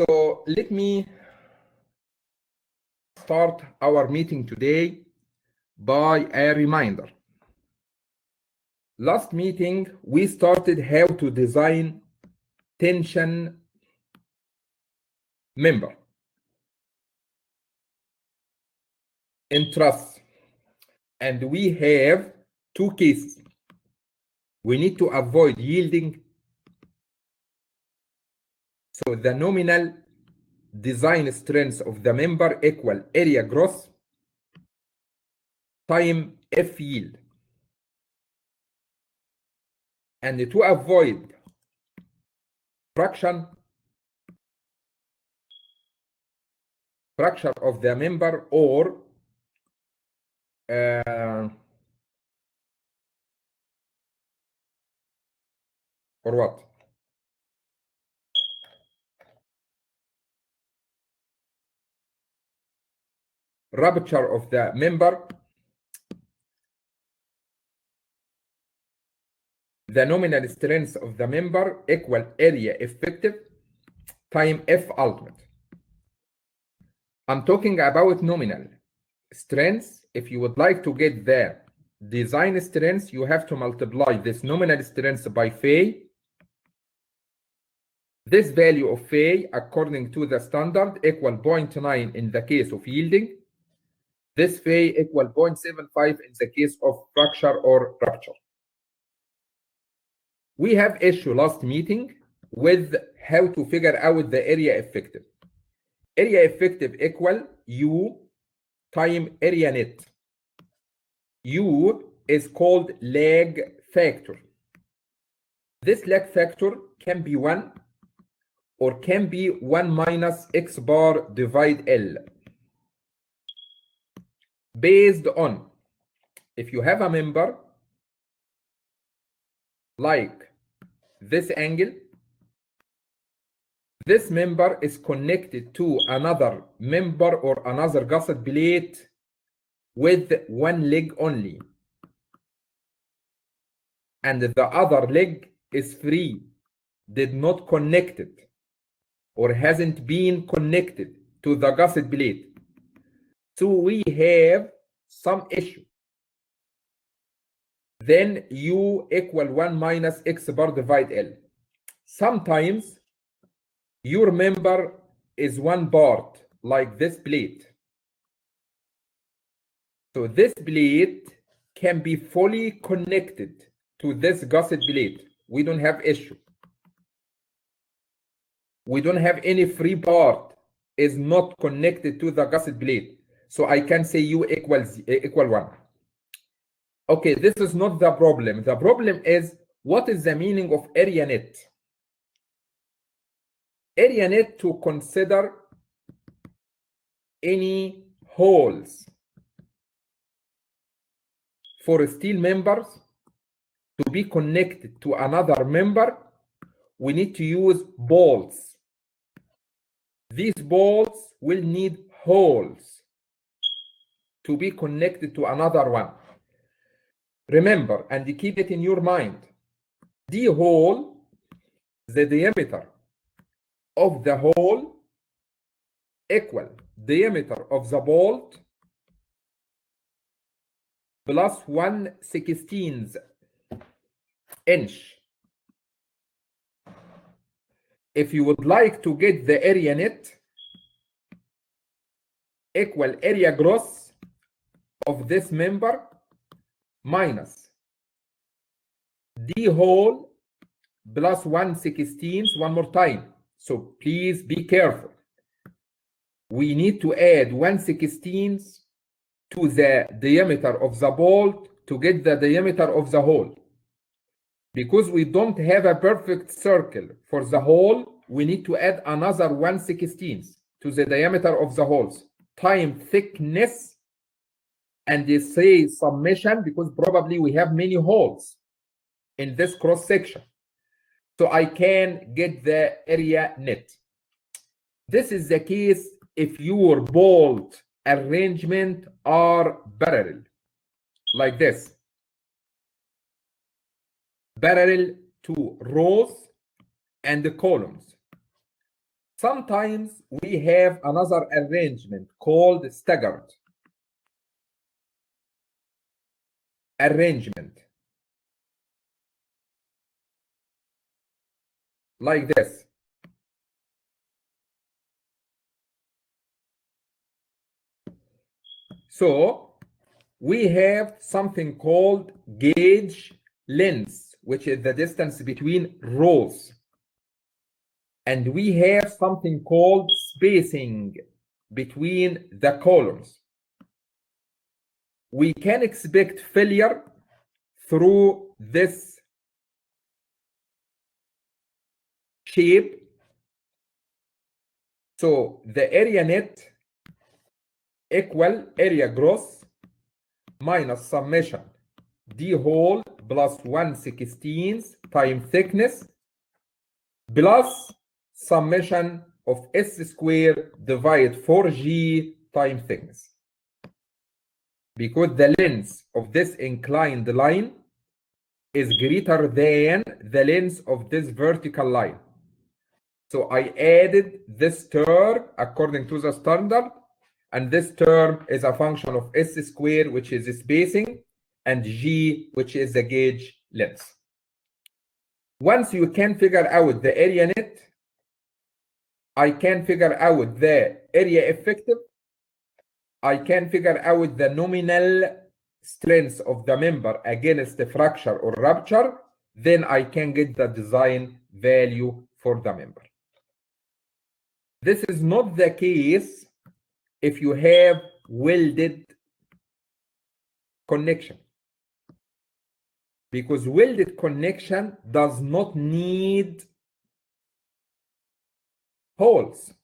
So let me start our meeting today by a reminder. Last meeting, we started how to design tension member in truss. And we have two cases. We need to avoid yielding. So the nominal design strength of the member equal area gross time F yield. And to avoid fracture of the member or what? Rupture of the member, the nominal strength of the member equal area effective time F ultimate. I'm talking about nominal strength. If you would like to get the design strength, you have to multiply this nominal strength by phi. This value of phi, according to the standard, equal 0.9 in the case of yielding. This phi equal 0.75 in the case of fracture or rupture. We have issue last meeting with how to figure out the area effective. Area effective equal U time area net. U is called lag factor. This lag factor can be 1 or can be 1 minus x bar divide L. Based on if you have a member like this angle, this member is connected to another member or another gusset plate with one leg only, and the other leg is free, did not connect it or hasn't been connected to the gusset plate. So we have some issue. Then U equal 1 minus x bar divide L. Sometimes your member is one part like this plate. So this plate can be fully connected to this gusset plate. We don't have issue. We don't have any free part is not connected to the gusset plate. So I can say U equal 1. Okay, this is not the problem. The problem is, what is the meaning of area net? Area net to consider any holes for steel members to be connected to another member. We need to use bolts. These bolts will need holes to be connected to another one. Remember, and keep it in your mind, the hole, the diameter of the hole equal diameter of the bolt plus 1/16 inch. If you would like to get the area net, equal area gross of this member minus the hole plus 1/16, one more time. So please be careful. We need to add 1/16 to the diameter of the bolt to get the diameter of the hole. Because we don't have a perfect circle for the hole, we need to add another 1/16 to the diameter of the holes, time thickness, and they say summation, because probably we have many holes in this cross section. So I can get the area net. This is the case if your bolt arrangement are parallel, like this. Parallel to rows and the columns. Sometimes we have another arrangement called staggered arrangement, like this. So we have something called gauge length, which is the distance between rows. And we have something called spacing between the columns. We can expect failure through this shape. So the area net equal area gross minus summation d whole plus 1/16 times thickness plus summation of s square divided 4g times thickness. Because the length of this inclined line is greater than the length of this vertical line. So I added this term according to the standard, and this term is a function of s squared, which is spacing, and g, which is the gauge length. Once you can figure out the area net, I can figure out the area effective, I can figure out the nominal strength of the member against the fracture or rupture, then I can get the design value for the member. This is not the case if you have welded connection, because welded connection does not need holes.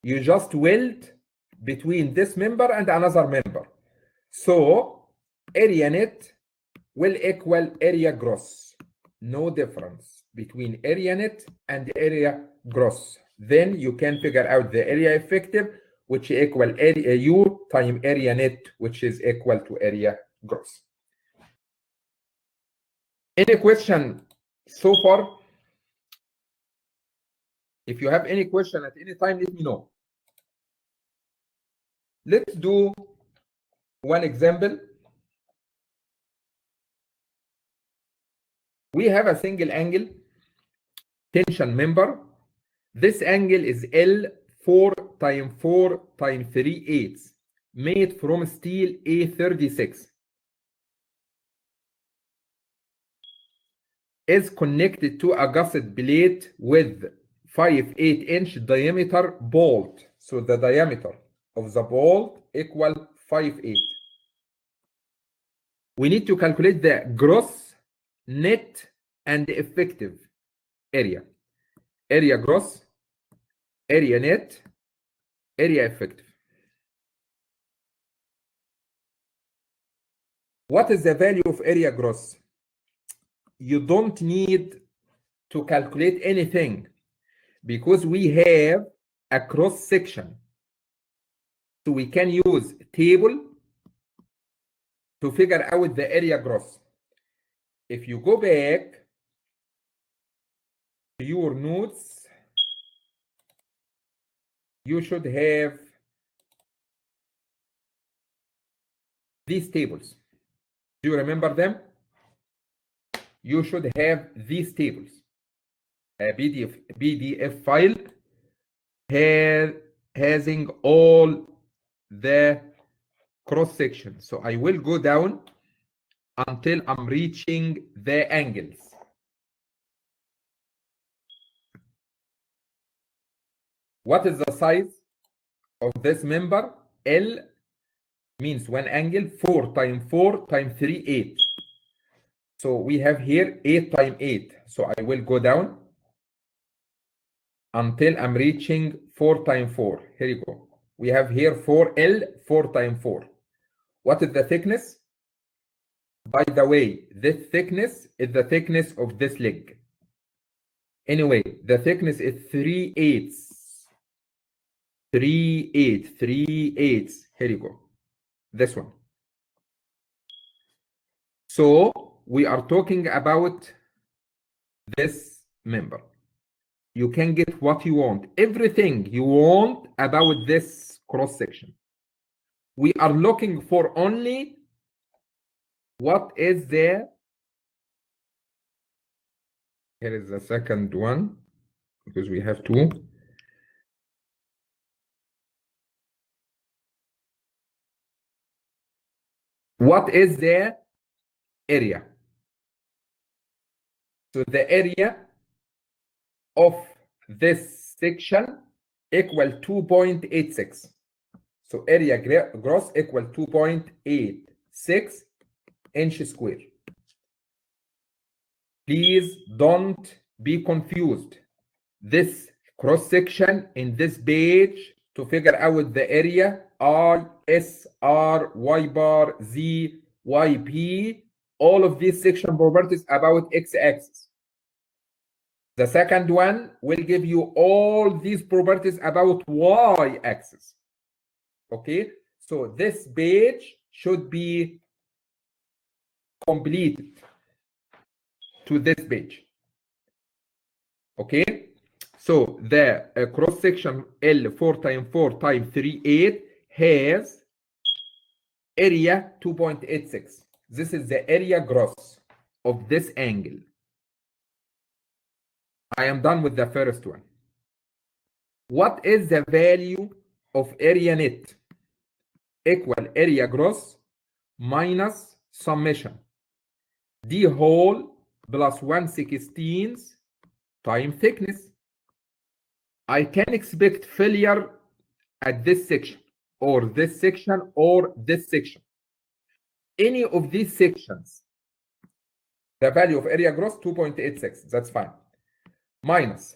You just weld between this member and another member. So area net will equal area gross. No difference between area net and area gross. Then you can figure out the area effective, which equal area U times area net, which is equal to area gross. Any question so far? If you have any question at any time, let me know. Let's do one example. We have a single angle tension member. This angle is L 4 times 4 times 3/8, made from steel A36. Is connected to a gusset plate with 5/8" diameter bolt. So the diameter of the bolt equal 5/8. We need to calculate the gross, net, and effective area. Area gross, area net, area effective. What is the value of area gross? You don't need to calculate anything because we have a cross section. So we can use table to figure out the area gross. If you go back to your notes, you should have these tables. Do you remember them? You should have these tables. A PDF file having all the cross section. So I will go down until I'm reaching the angles. What is the size of this member? L means one angle, 4 times 4 times 3/8. So we have here 8 times 8. So I will go down until I'm reaching 4 times 4. Here you go. We have here 4L, 4 times 4. What is the thickness? By the way, this thickness is the thickness of this leg. Anyway, the thickness is 3/8. 3/8, 3/8. Here you go. This one. So we are talking about this member. you can get what you want, everything you want about this cross section. We are looking for only what is there. Here is the second one, because we have two. What is the area? So the area of this section equal 2.86. So area gross equal 2.86 inches square. Please don't be confused. This cross section in this page to figure out the area I, S, R, Y bar, Z, Y, P, all of these section properties about X axis. The second one will give you all these properties about Y axis. Okay, so this page should be completed to this page. Okay, so the cross section L 4 times 4 times 38 has area 2.86. This is the area gross of this angle. I am done with the first one. What is the value of area net? Equal area gross minus summation d whole plus 1/16 time thickness. I can expect failure at this section or this section or this section. Any of these sections, the value of area gross 2.86, that's fine. Minus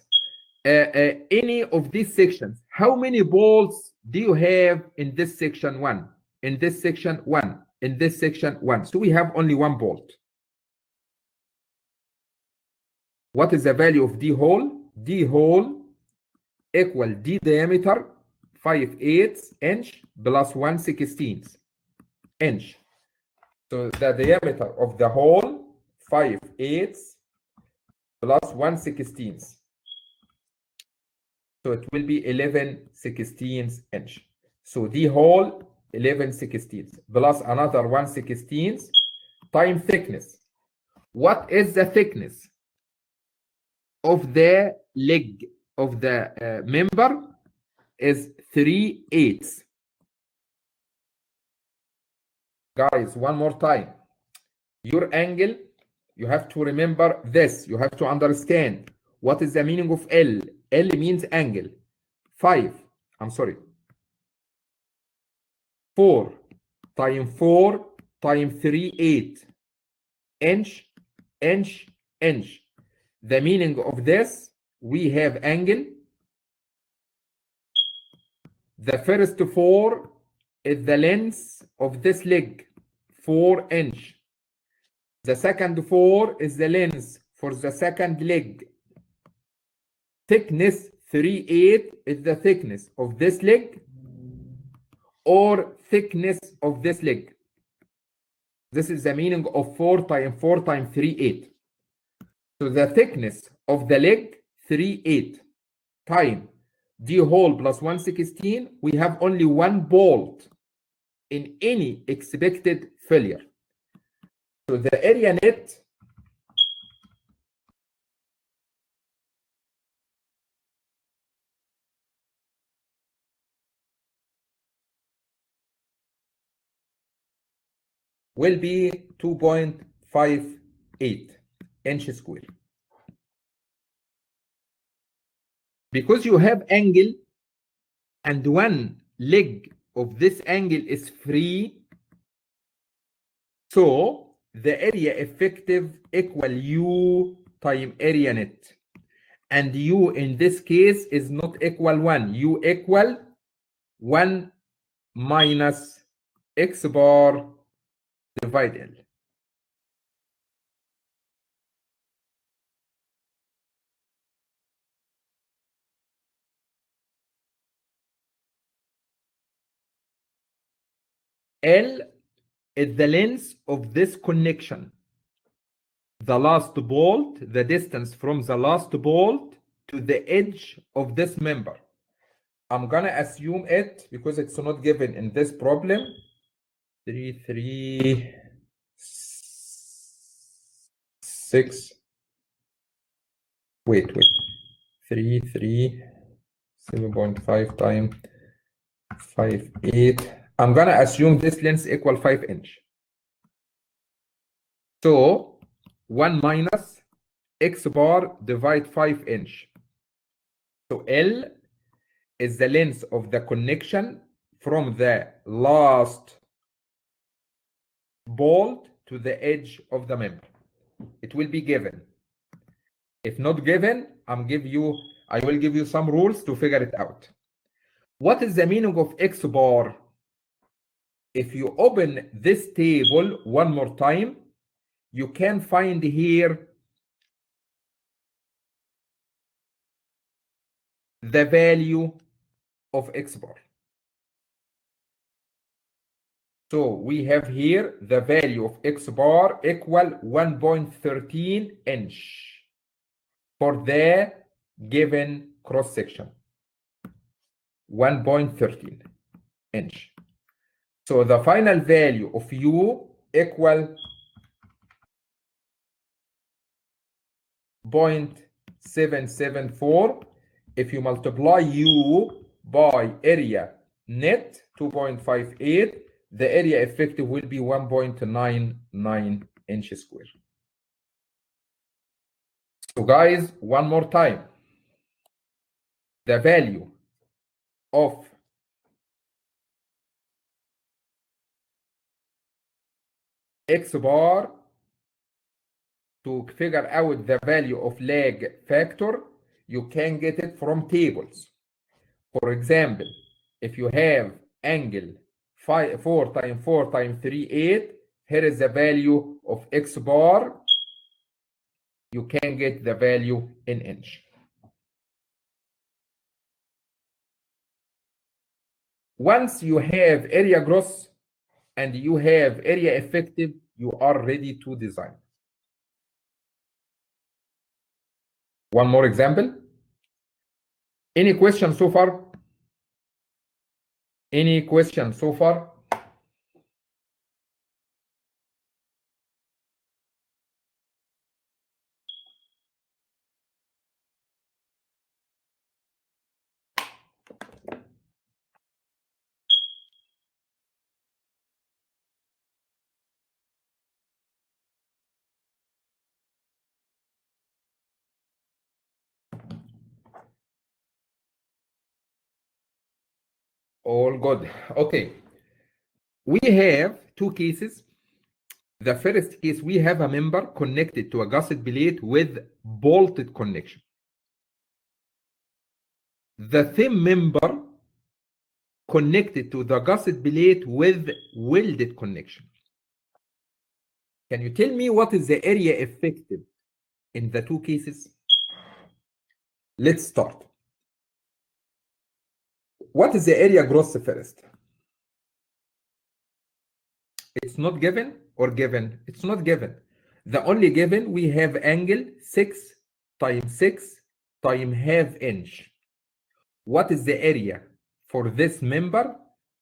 any of these sections, how many bolts do you have in this section? 1, in this section 1, in this section 1. So we have only 1 bolt. What is the value of d whole? D whole equal d diameter 5/8 inch plus 1/16 inch. So the diameter of the hole 5/8 plus 1/16. So it will be 11/16 inch. So d whole 11/16 plus another 1/16 time thickness. What is the thickness of the leg of the member? Is 3/8. Guys, one more time. Your angle, you have to remember this. You have to understand what is the meaning of L. L means angle. 4 times 4 times 3/8 inch, inch, inch. The meaning of this, we have angle. The first 4 is the length of this leg, 4 inch. The second 4 is the length for the second leg. Thickness 3/8 is the thickness of this leg or thickness of this leg. This is the meaning of 4 times 4 times 3/8. So the thickness of the leg 3/8 time d whole plus 1/16. We have only 1 bolt in any expected failure. So the area net will be 2.58 inches square. Because you have angle and one leg of this angle is free, so the area effective equal U times area net. And U in this case is not equal 1. U equal 1 minus X bar divide L. L is the length of this connection. The last bolt, the distance from the last bolt to the edge of this member. I'm gonna assume it because it's not given in this problem. 3, 3, 6. Wait. 3, 3, 7.5 times 5, 8. I'm gonna assume this length equal 5 inch. So 1 minus x bar divide 5 inch. So L is the length of the connection from the last bolt to the edge of the member. It will be given. If not given, I will give you some rules to figure it out. What is the meaning of x bar? If you open this table one more time, you can find here the value of x bar. So we have here the value of x bar equal 1.13 inch for the given cross section. 1.13 inch. So the final value of U equal 0.774. If you multiply U by area net 2.58, the area effective will be 1.99 inches square. So guys, one more time. The value of x bar to figure out the value of lag factor, you can get it from tables. For example, if you have angle 4 times 4 times 3, 8, here is the value of x bar. You can get the value in inch. Once you have area gross and you have area effective, you are ready to design. One more example. Any questions so far? Any questions so far? All good. Okay. We have two cases. The first case, we have a member connected to a gusset plate with bolted connection. The thin member connected to the gusset plate with welded connection. Can you tell me what is the area effective in the two cases? Let's start. What is the area gross first? It's not given or given? It's not given. The only given, we have angle 6 times 6 times half inch. What is the area for this member?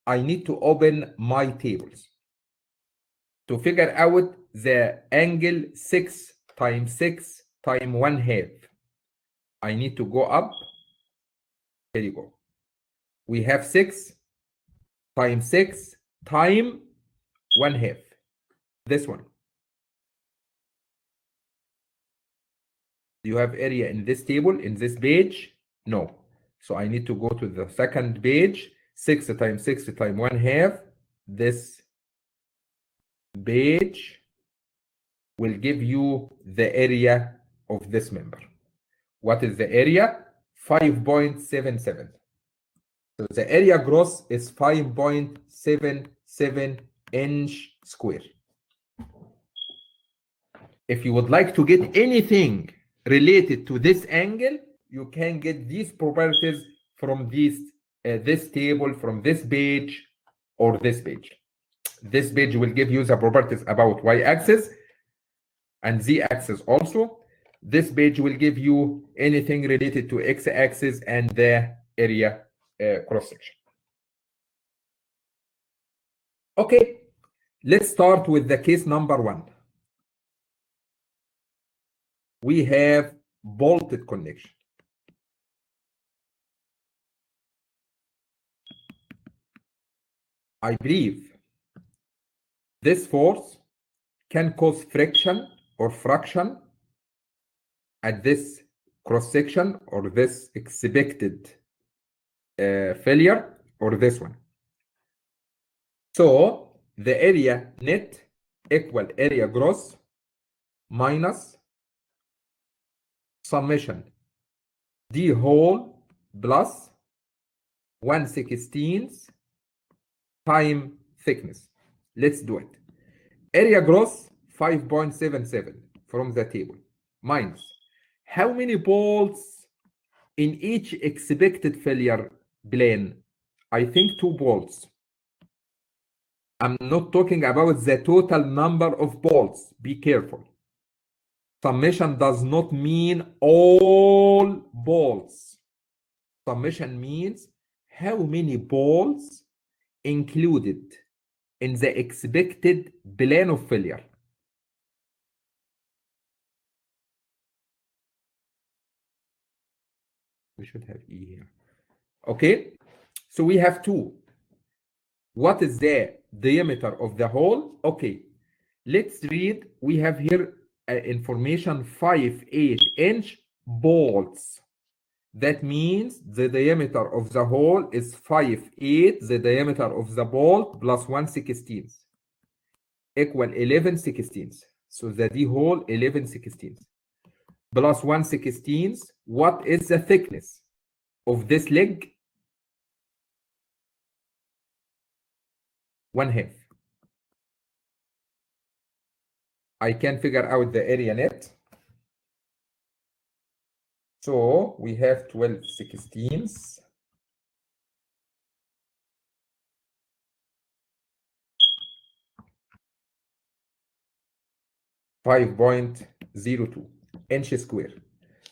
I need to open my tables. To figure out the angle 6 times 6 times 1/2, I need to go up. Here you go. We have 6 times 6 times 1/2. This one. Do you have area in this table, in this page? No. So I need to go to the second page. 6 times 6 times 1/2. This page will give you the area of this member. What is the area? 5.77. So the area gross is 5.77 inch square. If you would like to get anything related to this angle, you can get these properties from this table, from this page or this page. This page will give you the properties about y-axis and z-axis also. This page will give you anything related to x-axis and the area cross-section. Okay, let's start with the case number 1. We have bolted connection. I believe this force can cause friction or fraction at this cross-section or this expected failure or this one. So the area net equal area gross minus summation d whole plus 1/16 time thickness. Let's do it. Area gross 5.77 from the table minus how many bolts in each expected failure plane? I think 2 bolts. I'm not talking about the total number of bolts. Be careful. Summation does not mean all bolts. Summation means how many bolts included in the expected plane of failure. We should have E here. Okay, so we have 2. What is the diameter of the hole? Okay, let's read. We have here information 5/8" bolts. That means the diameter of the hole is 5/8, the diameter of the bolt plus 1/16 equal 11/16. So the D hole 11/16 plus 1/16. What is the thickness of this leg? 1/2. I can figure out the area net. So we have 12/16. .02 inches square.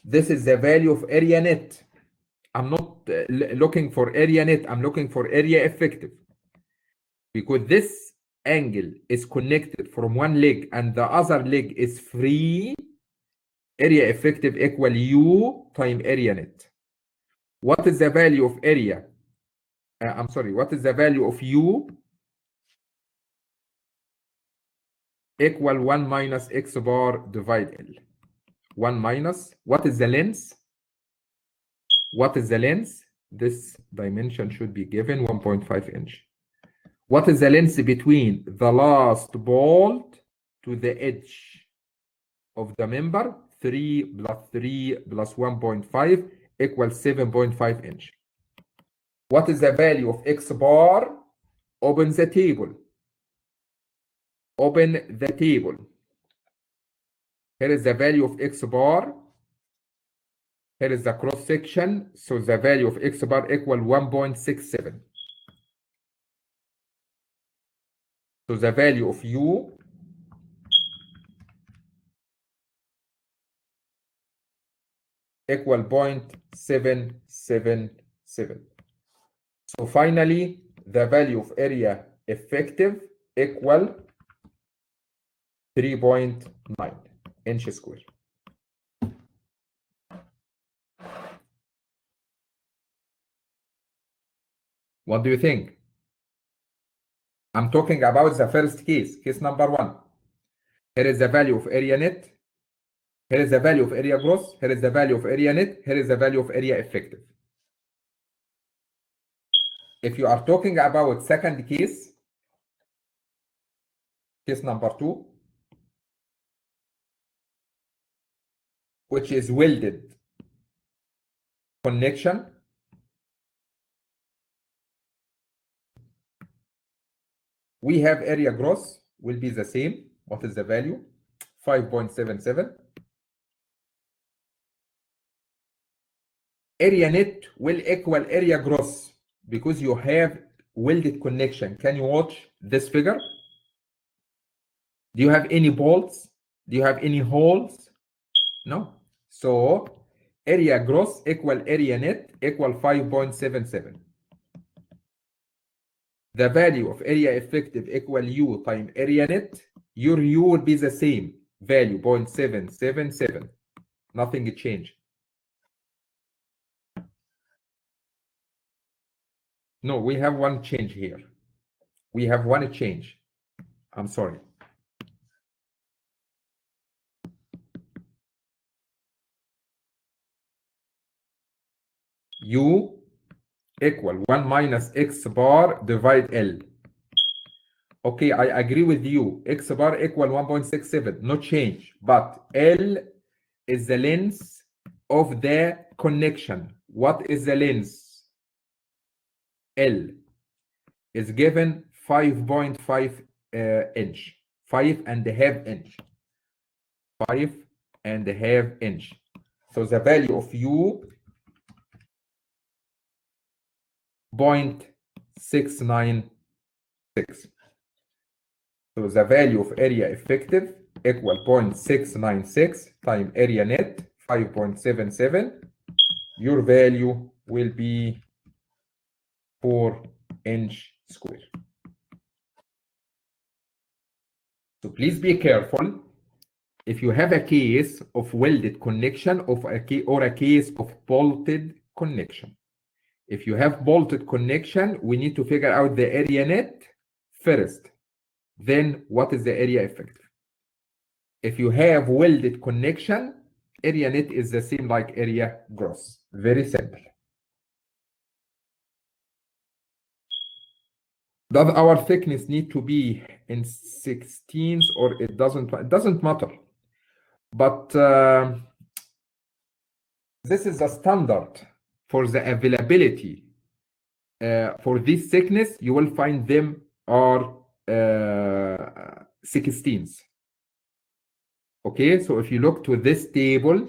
This is the value of area net. I'm not looking for area net. I'm looking for area effective. Because this angle is connected from one leg and the other leg is free, area effective equal U times area net. What is the value of area? What is the value of U? Equal 1 minus x bar divide L. 1 minus, what is the length? What is the length? This dimension should be given 1.5 inch. What is the length between the last bolt to the edge of the member? 3 plus 3 plus 1.5 equals 7.5 inch. What is the value of x bar? Open the table. Open the table. Here is the value of x bar. Here is the cross section. So the value of x bar equal 1.67. So the value of U equal 0.777. So finally, the value of area effective equal 3.9 inches square. What do you think? I'm talking about the first case, case number 1. Here is the value of area net. Here is the value of area gross. Here is the value of area net. Here is the value of area effective. If you are talking about second case, case number 2, which is welded connection. We have area gross will be the same. What is the value? 5.77. Area net will equal area gross because you have welded connection. Can you watch this figure? Do you have any bolts? Do you have any holes? No. So area gross equal area net equal 5.77. The value of area effective equal U times area net. Your U will be the same value, 0.777. Nothing changed. No, we have one change here. We have one change. I'm sorry. U equal 1 minus x bar divide L. Okay, I agree with you. X bar equal 1.67, no change. But L is the length of the connection. What is the length? L is given 5.5 inch, 5.5 inch, 5.5 inch. So the value of U 0.696. So the value of area effective equal 0.696 times area net 5.77. Your value will be 4 inch square. So please be careful. If you have a case of welded connection or a case of bolted connection. If you have bolted connection, we need to figure out the area net first. Then what is the area effective? If you have welded connection, area net is the same like area gross. Very simple. Does our thickness need to be in 16ths or it doesn't matter. But this is a standard for the availability. For this thickness, you will find them are 16ths. Okay, so if you look to this table,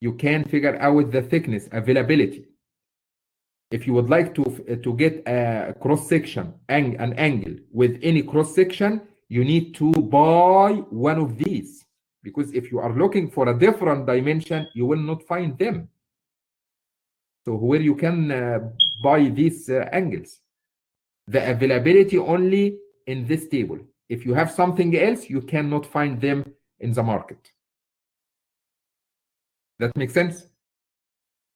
you can figure out the thickness availability. If you would like to get a cross section, an angle with any cross section, you need to buy one of these, because if you are looking for a different dimension, you will not find them. So where you can buy these angles, the availability only in this table. If you have something else, you cannot find them in the market. That makes sense?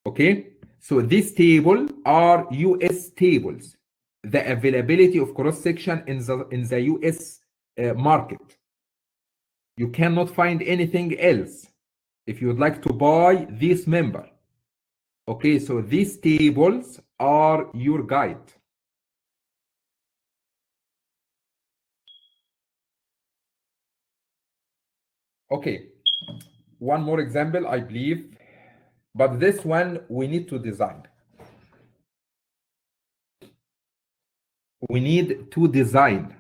Okay. So this table are US tables, the availability of cross section in the US market. You cannot find anything else if you would like to buy this member. Okay, so these tables are your guide. Okay, one more example, I believe, but this one we need to design. We need to design.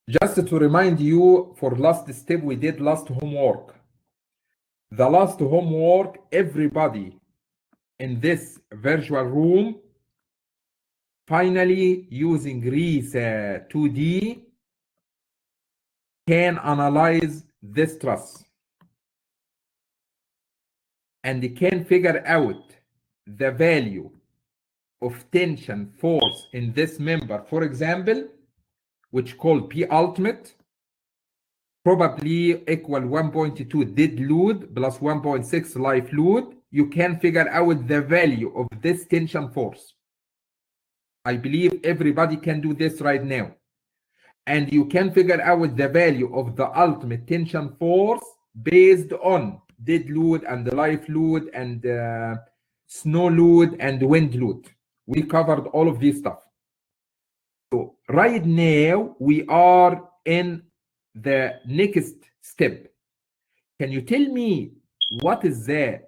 Just to remind you, for last step, we did last homework. The last homework, everybody in this virtual room, finally using RIS 2D, can analyze this truss. And they can figure out the value of tension force in this member, for example, which called P ultimate, probably equal 1.2 dead load plus 1.6 live load. You can figure out the value of this tension force. I believe everybody can do this right now. And you can figure out the value of the ultimate tension force based on dead load and the live load and snow load and wind load. We covered all of this stuff. So right now we are in the next step. Can you tell me what is the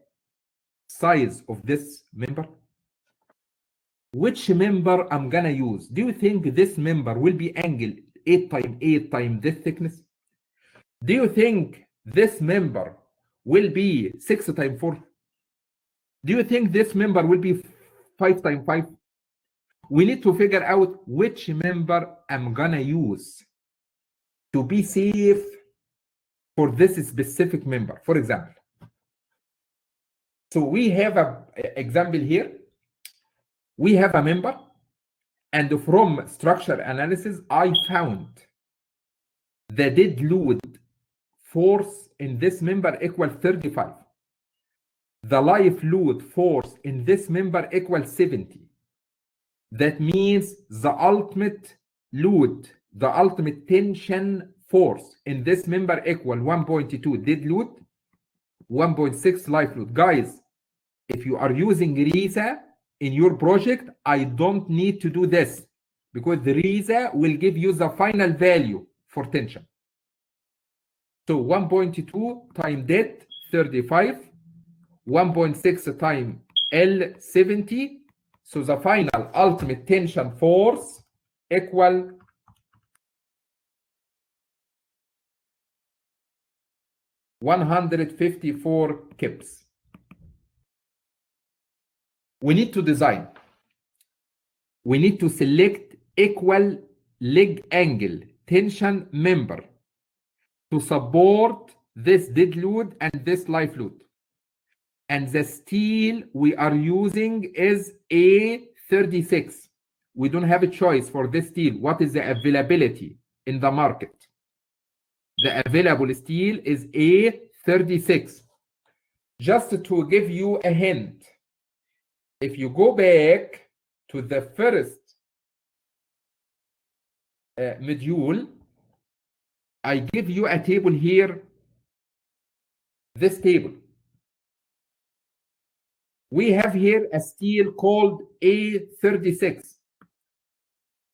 size of this member? Which member I'm gonna use? Do you think this member will be angle 8 times 8 times this thickness? Do you think this member will be 6 times 4? Do you think this member will be 5 times 5? We need to figure out which member I'm gonna use to be safe for this specific member. For example, so we have a example here. We have a member, and from structure analysis, I found the dead load force in this member equal 35. The life load force in this member equals 70. That means the ultimate load, the ultimate tension force in this member equal 1.2 dead load, 1.6 life load. Guys, if you are using RISA in your project, I don't need to do this because the RISA will give you the final value for tension. So 1.2 times dead, 35, 1.6 times L, 70. So the final ultimate tension force equal 154 kips. We need to design. We need to select equal leg angle tension member to support this dead load and this life load. And the steel we are using is A36. We don't have a choice for this steel. What is the availability in the market? The available steel is A36. Just to give you a hint, if you go back to the first module, I give you a table here, this table. We have here a steel called A36.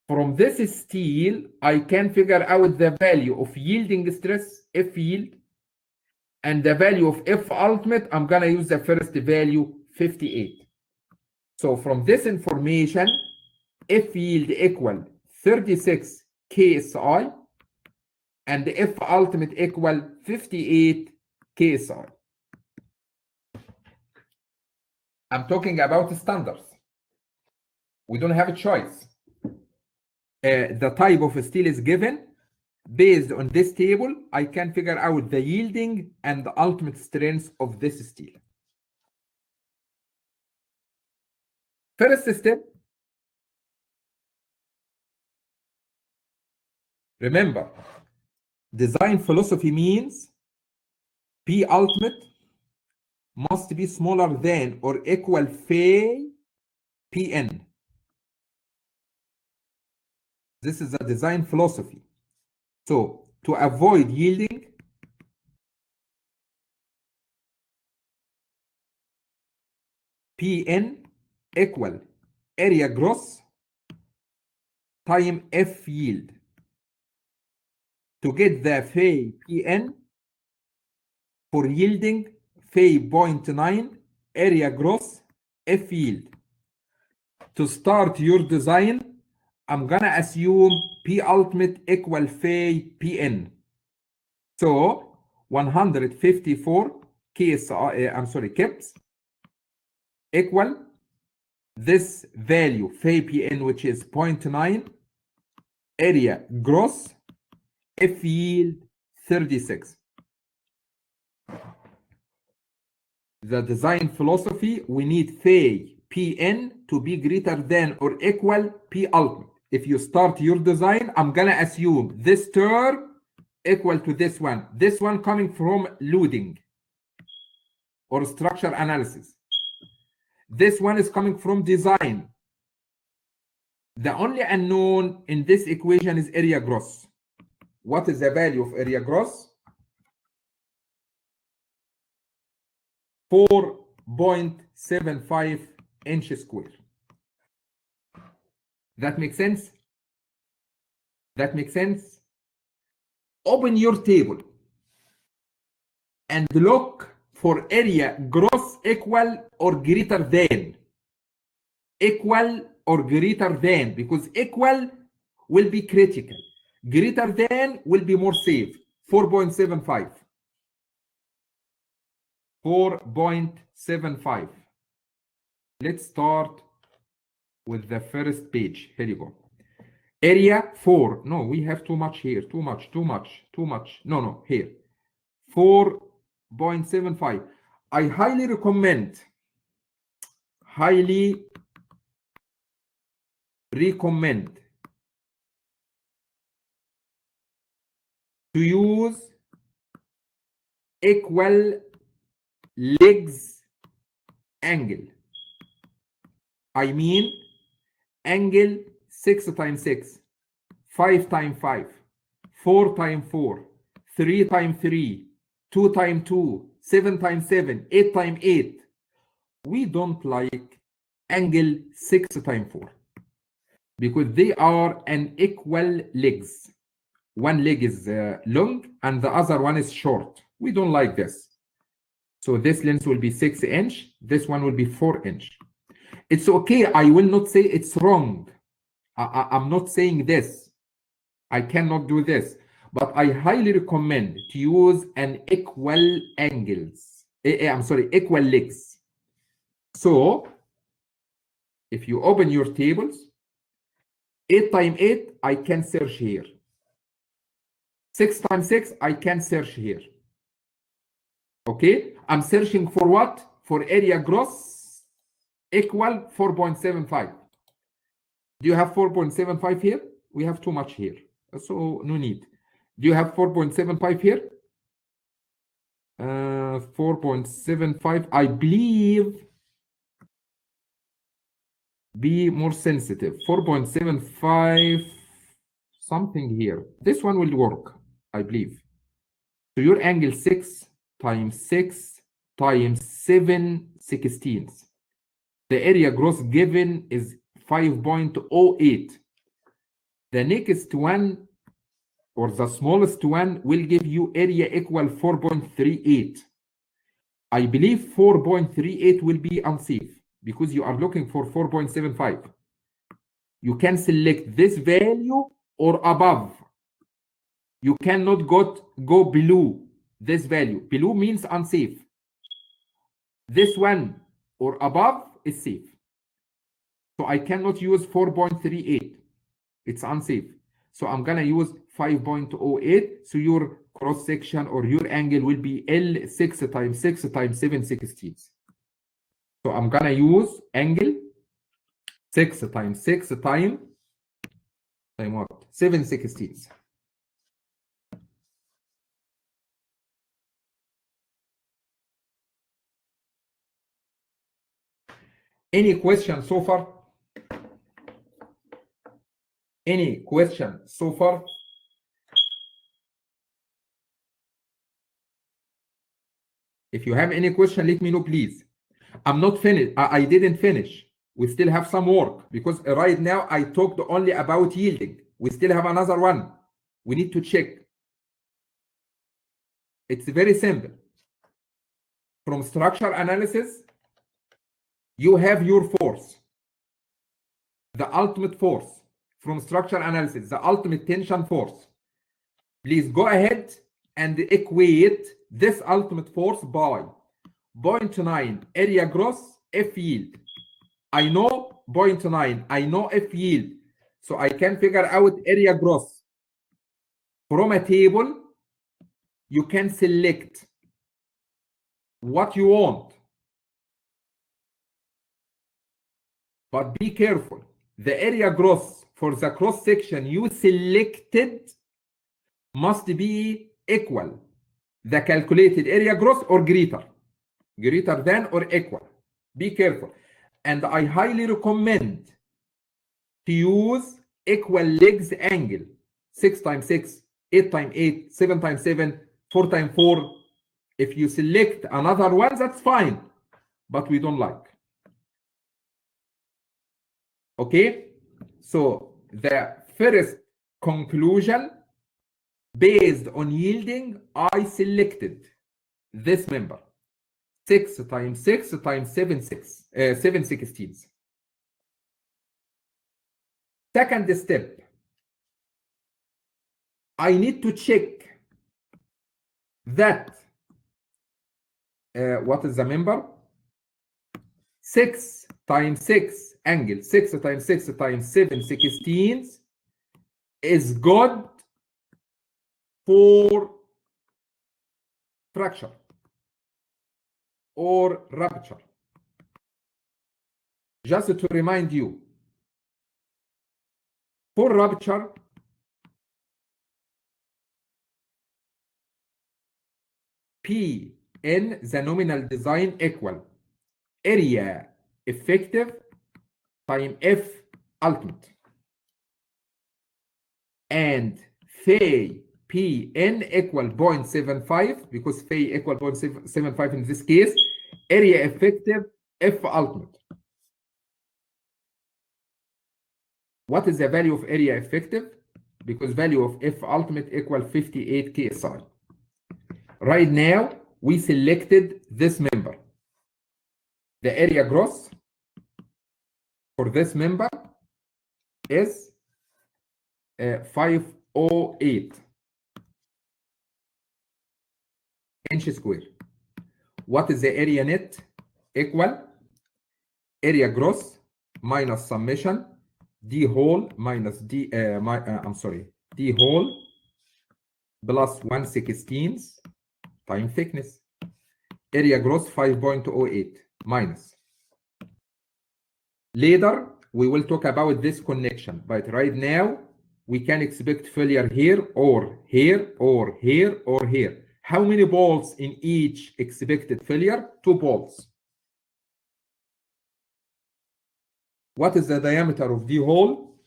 From this steel, I can figure out the value of yielding stress, F yield, and the value of F ultimate. I'm going to use the first value, 58. So from this information, F yield equal 36 KSI, and the F ultimate equal 58 KSI. I'm talking about standards. We don't have a choice. The type of steel is given. Based on this table, I can figure out the yielding and the ultimate strength of this steel. First step, remember, design philosophy means P ultimate must be smaller than or equal phi Pn. This is a design philosophy. So to avoid yielding, Pn equal area gross time F yield. To get the phi Pn for yielding, phi 0.9 area gross F yield. To start your design, I'm gonna assume P ultimate equal phi Pn. So 154 kips equal this value phi Pn, which is 0.9 area gross F yield 36. The design philosophy, we need phi Pn to be greater than or equal P ultimate. If you start your design, I'm gonna assume this term equal to this one coming from loading or structure analysis. This one is coming from design. The only unknown in this equation is area gross. What is the value of area gross? 4.75 inches square. That makes sense? That makes sense? Open your table and look for area gross equal or greater than. Equal or greater than, because equal will be critical. Greater than will be more safe. 4.75. 4.75. Let's start with the first page. Here you go. Area 4. No, we have too much here. Too much. No, here. 4.75. I highly recommend to use equal legs angle. I mean angle 6 times 6, 5 times 5, 4 times 4, 3 times 3, 2 times 2, 7 times 7, 8 times 8. We don't like angle 6 times 4 because they are an equal legs. One leg is long and the other one is short. We don't like this. So this length will be 6 inch. This one will be 4 inch. It's okay. I will not say it's wrong. I'm not saying this. I cannot do this. But I highly recommend to use an equal angles. Equal legs. So if you open your tables, 8 times 8, I can search here. 6 times 6, I can search here. Okay, I'm searching for what? For area gross equal 4.75. Do you have 4.75 here? We have too much here, so no need. Do you have 4.75 here? 4.75, I believe. Be more sensitive. 4.75, something here. This one will work, I believe. So your angle 6 times 6 times 7 sixteenths. The area gross given is 5.08. The next one, or the smallest one, will give you area equal 4.38. I believe 4.38 will be unsafe because you are looking for 4.75. You can select this value or above. You cannot go below this value. Below means unsafe. This one or above is safe. So I cannot use 4.38. It's unsafe. So I'm going to use 5.08. So your cross section or your angle will be L 6 times 6 times 7 sixteenths. So I'm going to use angle 6 times 6 times what? 7 sixteenths. Any question so far? Any question so far? If you have any question, let me know, please. I'm not finished. I didn't finish. We still have some work because right now I talked only about yielding. We still have another one. We need to check. It's very simple. From structure analysis, you have your force, the ultimate force. From structure analysis, the ultimate tension force. Please go ahead and equate this ultimate force by 0.9 area gross F yield. I know 0.9, I know F yield, so I can figure out area gross. From a table, you can select what you want. But be careful. The area gross for the cross section you selected must be equal. The calculated area gross or greater than or equal. Be careful. And I highly recommend to use equal legs angle. 6 times 6, 8 times 8, 7 times 7, 4 times 4. If you select another one, that's fine. But we don't like. Okay? So the first conclusion, based on yielding, I selected this member. 6 times 6 times 7 sixteenths. Second step, I need to check that what is the member? 6 times 6 angle 6 times 6 times 7 sixteenths is good for fracture or rupture. Just to remind you, for rupture, Pn, the nominal design, equal area effective time F ultimate. And phi Pn equal 0.75, because phi equal 0.75 in this case, area effective F ultimate. What is the value of area effective? Because value of F ultimate equal 58 KSI. Right now, we selected this member. The area gross for this member is 508 inches square. What is the area net? Equal area gross minus summation d whole minus d d whole plus 1/16 time thickness. Area gross 5.08 minus. Later we will talk about this connection, but right now we can expect failure here or here or here or here. How many bolts in each expected failure? 2 bolts. What is the diameter of the hole?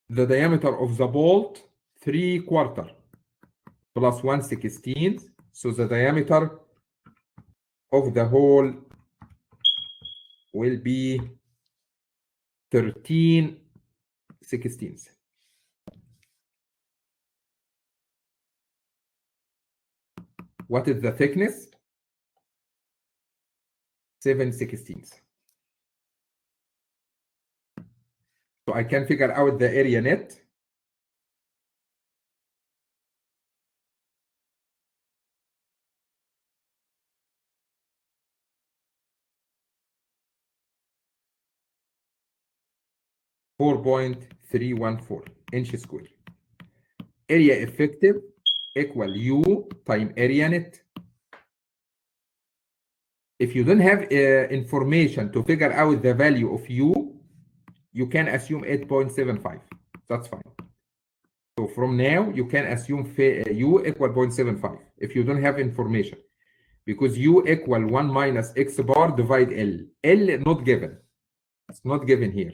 The diameter of the bolt 3/4 plus 1/16. So the diameter of the hole will be 13/16. What is the thickness? 7/16. So I can figure out the area net. .314 inches square. Area effective equal U time area net. If you don't have information to figure out the value of U, you can assume 8.75. That's fine. So from now, you can assume U equal 0.75 if you don't have information. Because U equal 1 minus X bar divide L. L not given. It's not given here.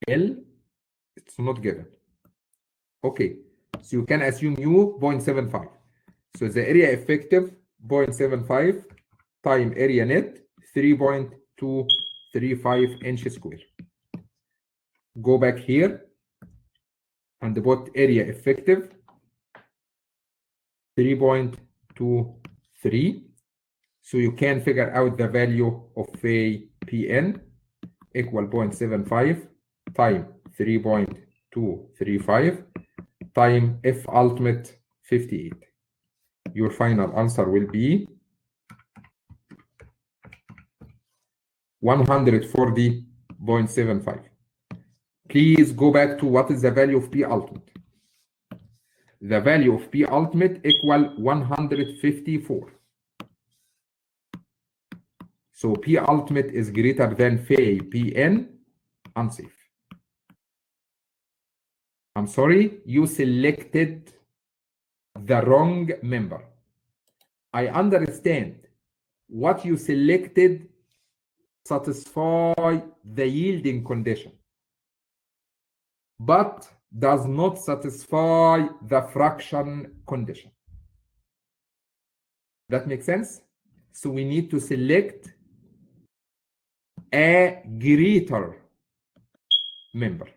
L, it's not given. Okay, so you can assume U 0.75. So the area effective 0.75 time area net 3.235 inches square. Go back here and put area effective 3.23. So you can figure out the value of phi Pn equal 0.75 time 3.235 time F ultimate 58. Your final answer will be 140.75. Please go back to what is the value of P ultimate. The value of P ultimate equal 154. So P ultimate is greater than phi Pn, unsafe. I'm sorry, you selected the wrong member. I understand what you selected satisfy the yielding condition, but does not satisfy the fraction condition. That makes sense? So we need to select a greater member.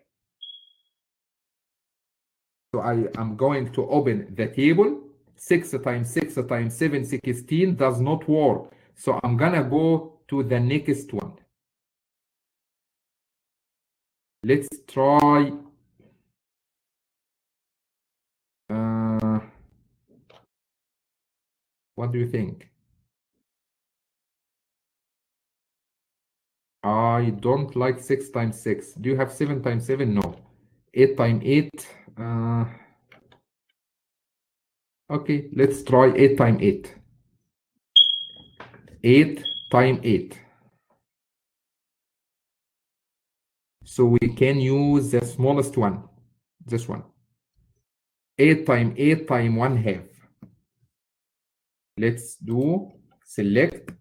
So I am going to open the table. 6 times 6 times 7/16 does not work. So I'm gonna go to the next one. Let's try what do you think? I don't like 6 times 6. Do you have 7 times 7? No. 8 times 8. Okay, let's try 8 times 8. 8 times 8. So we can use the smallest one, this one. 8 times 8 times 1 half. Let's do select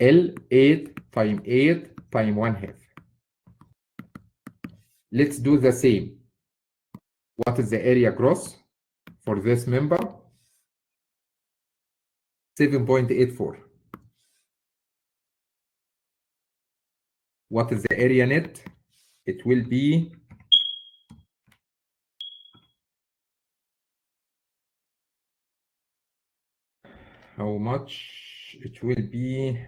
L 8 times 8 times 1 half. Let's do the same. What is the area gross for this member? 7.84. What is the area net? It will be how much? It will be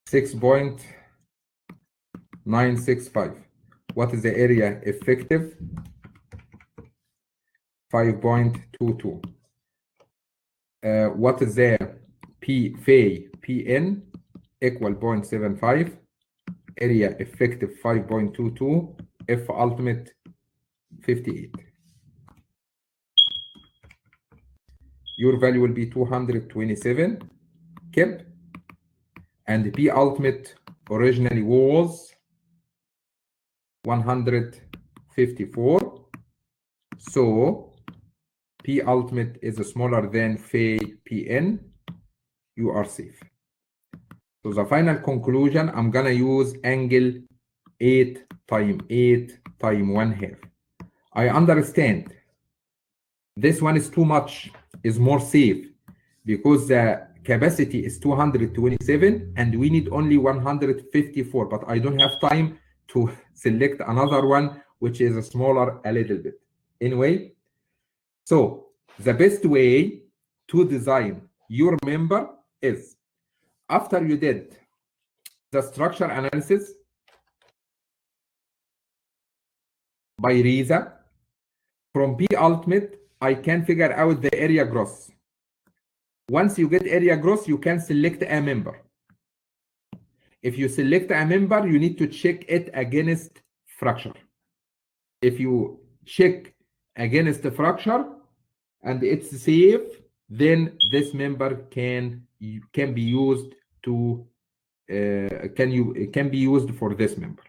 6.965. What is the area effective? 5.22. What is the P phi PN equal 0.75, area effective 5.22, F ultimate 58. Your value will be 227 kip, and P ultimate originally was 154. So P ultimate is smaller than phi PN. You are safe. So the final conclusion, I'm gonna use angle 8 times 8 times 1 half. I understand this one is too much, is more safe, because the capacity is 227 and we need only 154, but I don't have time to select another one which is smaller a little bit. Anyway, so the best way to design your member is, after you did the structure analysis by RISA, from P ultimate, I can figure out the area gross. Once you get area gross, you can select a member. If you select a member, you need to check it against fracture. If you check against the fracture and it's safe, then this member can be used to can be used for this member.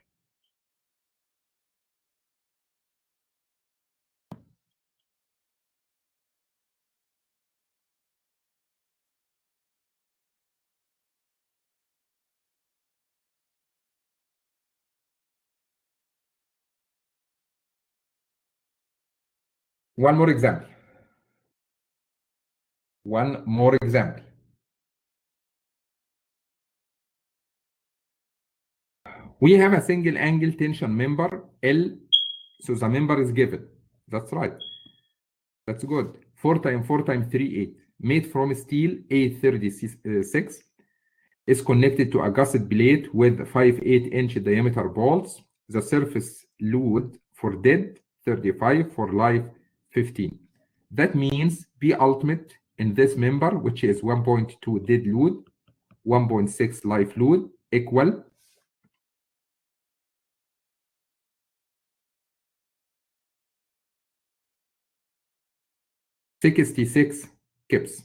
One more example. One more example. We have a single angle tension member L, so the member is given. That's right. That's good. 4 times 4 times 3, 8. Made from steel A36, is connected to a gusset plate with 5 8-inch diameter bolts. The surface load for dead 35, for live 15. That means P ultimate in this member, which is 1.2 dead load, 1.6 live load, equal 66 kips.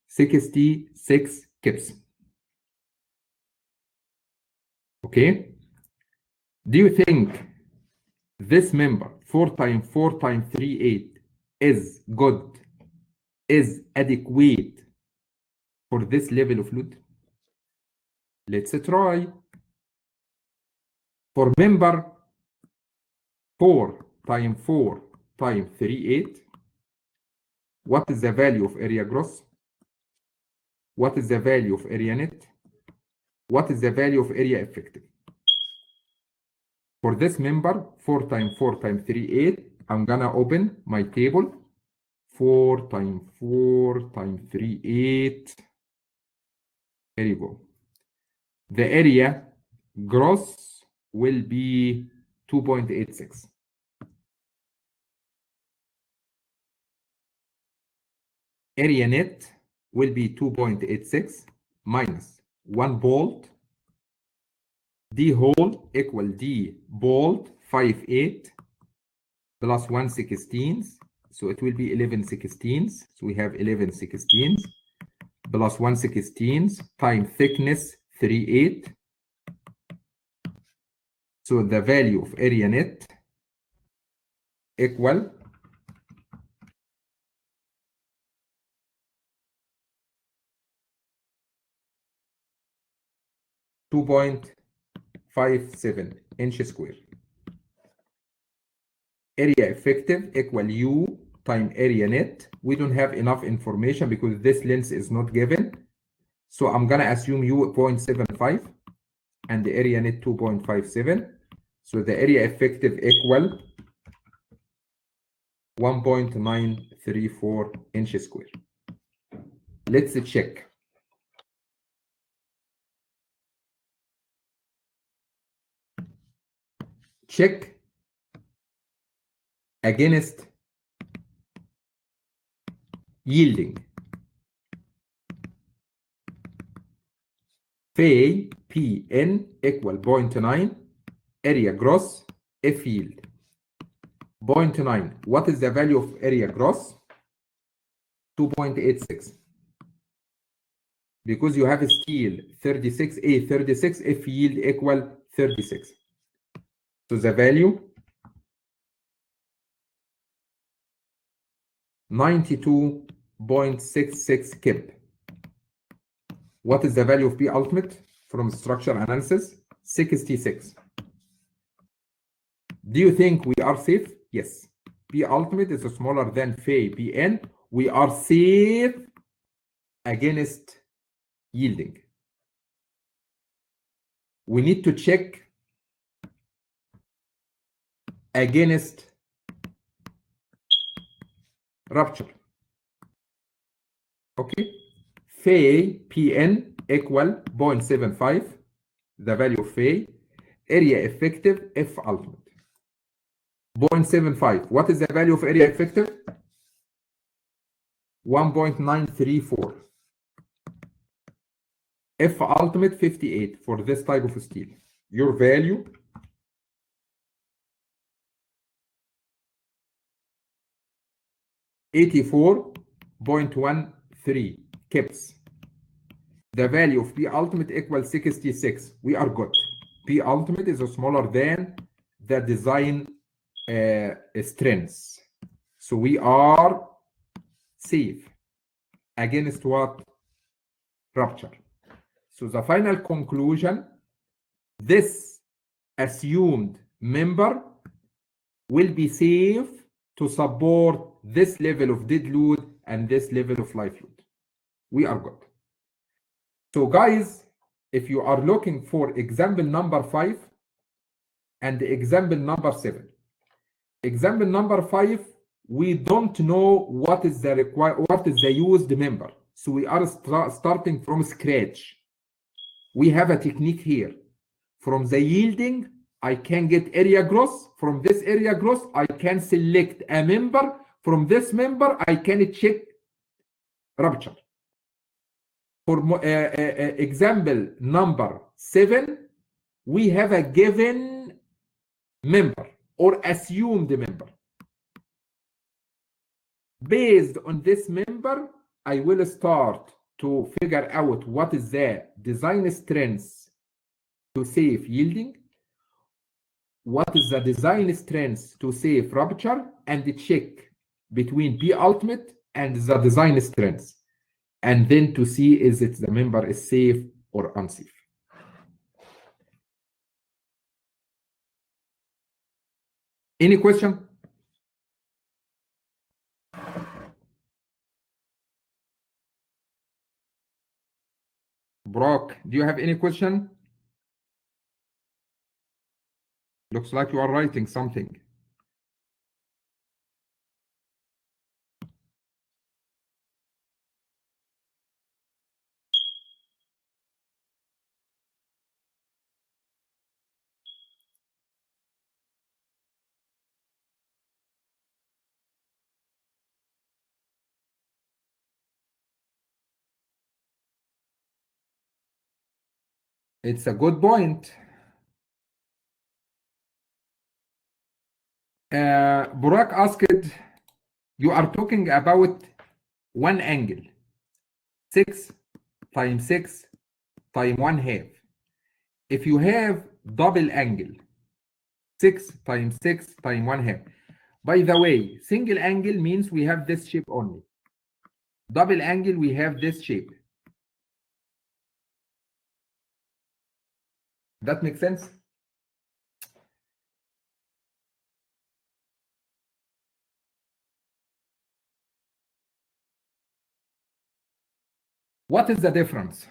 66 kips. Okay? Do you think this member 4 times 4 times 3, 8 is good, is adequate for this level of load? Let's try. For member 4 times 4 times 3, 8, what is the value of area gross? What is the value of area net? What is the value of area effective? For this member, 4 times 4 times 3, 8, I'm gonna open my table. 4 times 4 times 3, 8. There you go. The area gross will be 2.86. Area net will be 2.86 minus 1 bolt. D hole equal D bolt 5/8 plus 1/16. So it will be 11/16. So we have 11/16 plus 1/16 times thickness 3/8. So the value of area net equal 2.57 inch square. Area effective equal U times area net. We don't have enough information because this length is not given. So I'm going to assume U 0.75 and the area net 2.57. So the area effective equal 1.934 inch square. Let's check. Check against yielding. Phi Pn equal 0.9 area gross F yield 0.9. What is the value of area gross? 2.86. Because you have steel 36A 36 F yield equal 36. So the value 92.66 kip. What is the value of P ultimate from structure analysis? 66. Do you think we are safe? Yes. P ultimate is smaller than Phi Pn. We are safe against yielding. We need to check against rupture. Okay. Phi Pn equal 0.75, the value of Phi. Area effective F ultimate 0.75. What is the value of area effective? 1.934. F ultimate 58 for this type of steel. Your value 84.13 kips. The value of P ultimate equals 66. We are good. P ultimate is smaller than the design strengths. So we are safe against what? Rupture. So the final conclusion, this assumed member will be safe to support this level of dead load and this level of life load. We are good. So guys, if you are looking for example number 5 and example number 7, example number 5, we don't know what is the used member. So we are starting from scratch. We have a technique here. From the yielding, I can get area gross. From this area gross, I can select a member. From this member, I can check rupture. For example number 7, we have a given member or assumed member. Based on this member, I will start to figure out what is the design strengths to save yielding, what is the design strengths to save rupture, and check between P ultimate and the design strengths, and then to see is it the member is safe or unsafe. Any question? Brock, do you have any question? Looks like you are writing something. It's a good point. Burak asked, you are talking about one angle, 6 times 6 times 1/2. If you have double angle, 6 times 6 times 1/2. By the way, single angle means we have this shape only. Double angle, we have this shape. That makes sense? What is the difference?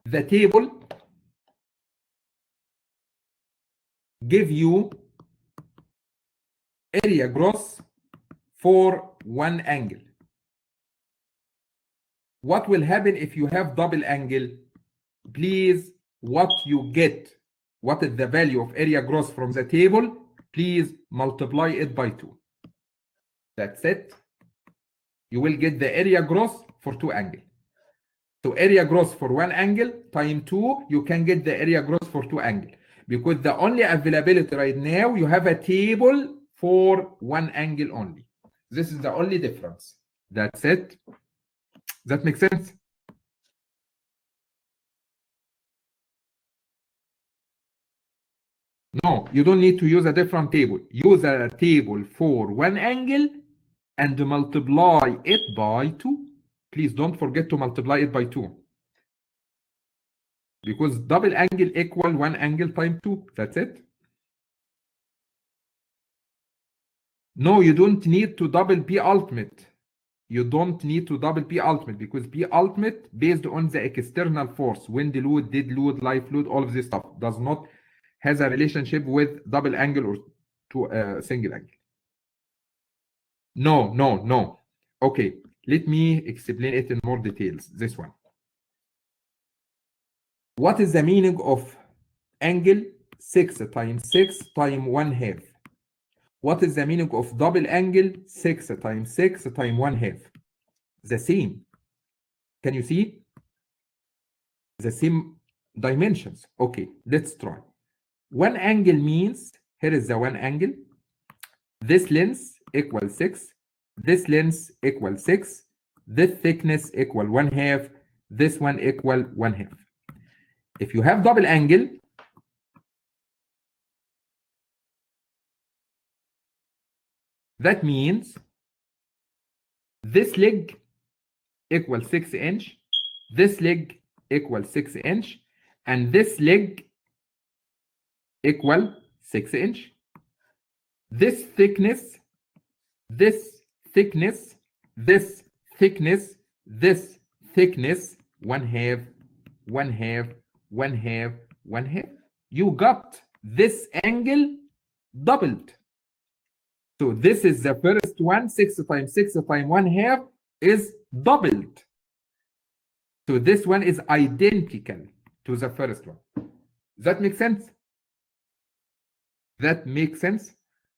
The table give you area gross for one angle. What will happen if you have double angle? Please, what you get, what is the value of area gross from the table? Please multiply it by 2. That's it. You will get the area gross for two angles. So area gross for one angle times 2, you can get the area gross for two angles. Because the only availability right now, you have a table for one angle only. This is the only difference. That's it. That makes sense? No, you don't need to use a different table. Use a table for one angle and multiply it by 2. Please don't forget to multiply it by 2. Because double angle equal one angle times 2. That's it. No, you don't need to double P ultimate. You don't need to double P ultimate because P ultimate based on the external force, wind load, dead load, life load, all of this stuff does not has a relationship with double angle or to single angle. No. Okay, let me explain it in more details. This one. What is the meaning of angle 6 times 6 times 1/2? What is the meaning of double angle 6 times 6 times 1/2? The same. Can you see? The same dimensions. Okay, let's try. One angle means, here is the one angle. This length equals 6. This length equals 6. This thickness equal 1/2. This one equal 1/2. If you have double angle, that means this leg equals 6 inch, this leg equals 6 inch, and this leg equal 6 inch. This thickness, this thickness, this thickness, this thickness, 1/2, 1/2, 1/2, 1/2. You got this angle doubled. So this is the first one, 6 times 6 times 1/2 is doubled. So this one is identical to the first one. That makes sense? That makes sense?